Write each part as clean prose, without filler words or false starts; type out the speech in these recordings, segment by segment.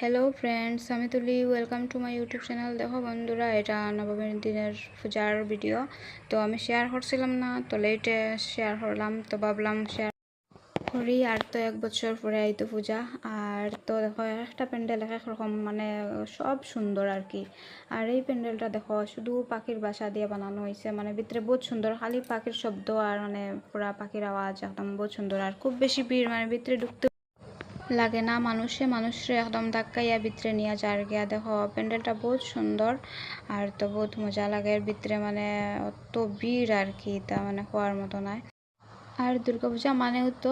Hello friends, আমি তুলি। Welcome to my YouTube channel. দেখো বন্ধুরা, এটা নবমীর দিনের পূজার ভিডিও। তো আমি শেয়ার করছিলাম না, তো লেটে শেয়ার করলাম, তো ভাবলাম শেয়ার করি। আর তো 1 বছর পরে আইতো পূজা। আর তো দেখো, একটা প্যান্ডেল এক রকম, মানে সব সুন্দর আর কি। আর এই প্যান্ডেলটা দেখো, শুধু পাখির বাসা দিয়ে বানানো হয়েছে, মানে ভিতরে বহুত সুন্দর, খালি পাখির শব্দ আর মানে পুরা পাখির আওয়াজ, একদম বহুত সুন্দর। আর খুব বেশি ভিড়, মানে ভিতরে ঢুকতে লাগে না, মানুষে একদম ধাক্কাইয়া ভিতরে নিয়ে যার গিয়া। দেখো প্যান্ডেলটা বহুত সুন্দর, আর তো বহুত মজা লাগে এর ভিতরে, মানে অত ভিড় আর কি, তা মানে হওয়ার মতো নয়। আর দুর্গাপূজা মানেও তো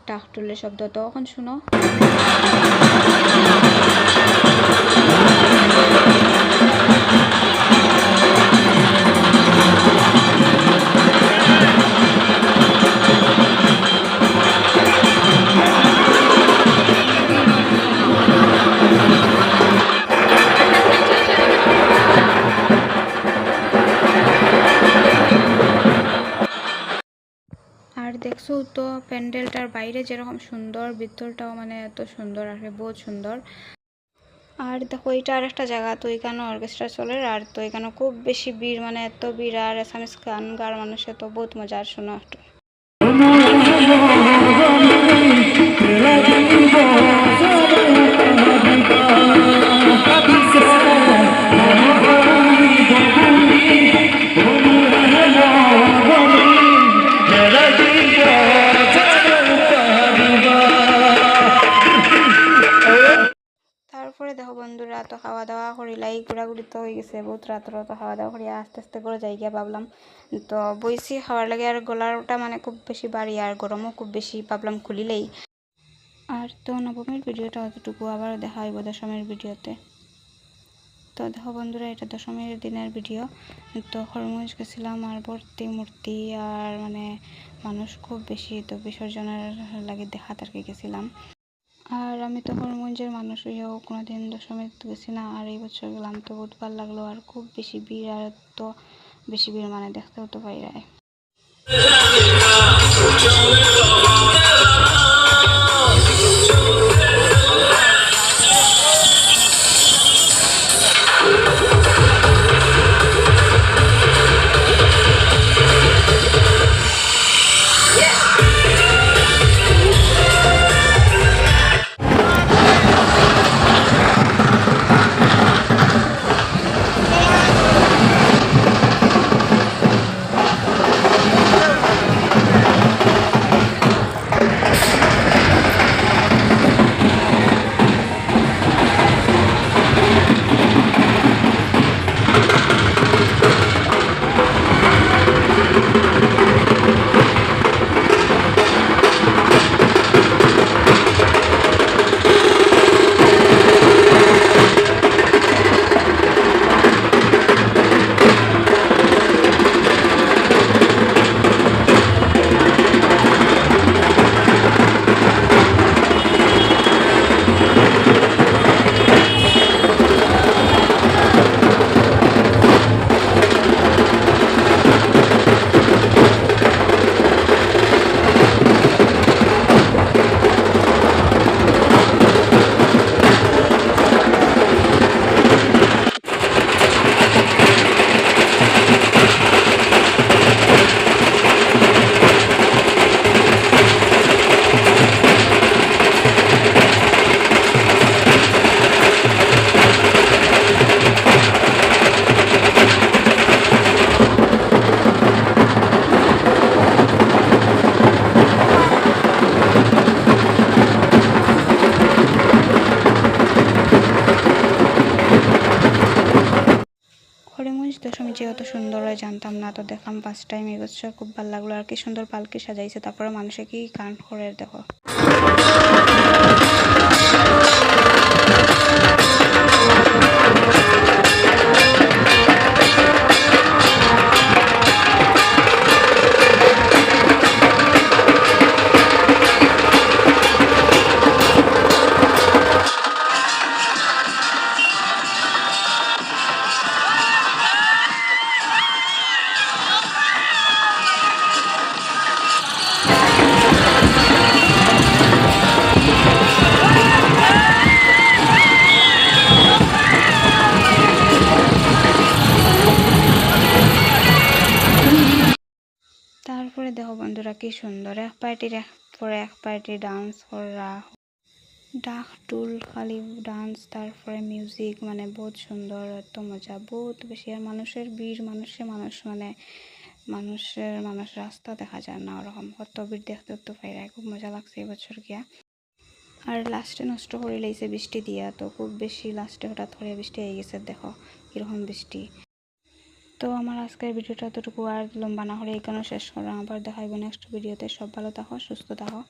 টাকটুলের শব্দ, তো এখন শুনো। আর দেখছো তো প্যান্ডেলটার বাইরে যেরকম সুন্দর, ভিতরটাও মানে এত সুন্দর আর কি, বহুত সুন্দর। আর দেখো, এটা আর একটা জায়গা, তো এখানে অর্কেস্ট্রা চলে। আর তো এখানে খুব বেশি ভিড়, মানে এত ভিড়। আর এসামিস গান গার মানুষে তো বহুত মজা। আর শোনো একটু। তারপরে দেখো বন্ধুরা, তো খাওয়া দাওয়া করিলাই, ঘোরাঘুরি তো হয়ে গেছে বহুত রাত, তো খাওয়া দাওয়া করিয়া আস্তে আস্তে করে যাই গিয়া ভাবলাম। তো বইছি খাওয়ার লাগে, আর গলাটা মানে খুব বেশি বাড়ি, আর গরমও খুব বেশি, ভাবলাম খুলিলেই। আর তো নবমীর ভিডিওটা অতটুকু, আবার দেখা হইব দশমীর ভিডিওতে। তো দেখো বন্ধুরা, এটা দশমীর দিনের ভিডিও। তো হরমুজ গেছিলাম, আর ভর্তি মূর্তি, আর মানে মানুষ খুব বেশি, তো বিসর্জনের লাগে দেখা তারকে গেছিলাম। আর আমি তো হরমঞ্জের মানুষ হইয়াও কোনোদিন দশমীত গেছি না, আর এই বছর গেলাম, তো বহুত ভালো লাগলো। আর খুব বেশি ভিড়, আর তো বেশি ভিড় মানে দেখতেও তো বাইরে। হরিমঞ্জ দশমী যে অত সুন্দর হয় জানতাম না, তো দেখলাম ফার্স্ট টাইম এই বছর, খুব ভালো লাগলো। আর কি সুন্দর পালকি সাজাইছে, তারপরে মানুষে কি গান করে দেখো। বন্ধুরা কি সুন্দর এক পার্টির এক পরে এক পার্টি ডান্স করা, ডাক টুল খালি ডান্স, তারপরে মিউজিক, মানে বহুত সুন্দর, এত মজা, বহুত বেশি। আর মানুষের ভিড়, মানুষ মানে মানুষ রাস্তা দেখা যায় না, ওরকম কত ভিড় দেখতে তো পাইরা, খুব মজা লাগছে এবছর গিয়া। আর লাস্টে নষ্ট করে লাইছে বৃষ্টি দিয়া, তো খুব বেশি লাস্টে হঠাৎ করে বৃষ্টি হয়ে গেছে, দেখো কীরকম বৃষ্টি। তো আমার আজকের ভিডিওটা এতটুকু, আর লম্বা না হলে এখানে শেষ করা, আবার দেখাইব নেক্সট ভিডিওতে। সব ভালো থাকো, সুস্থ থাকো।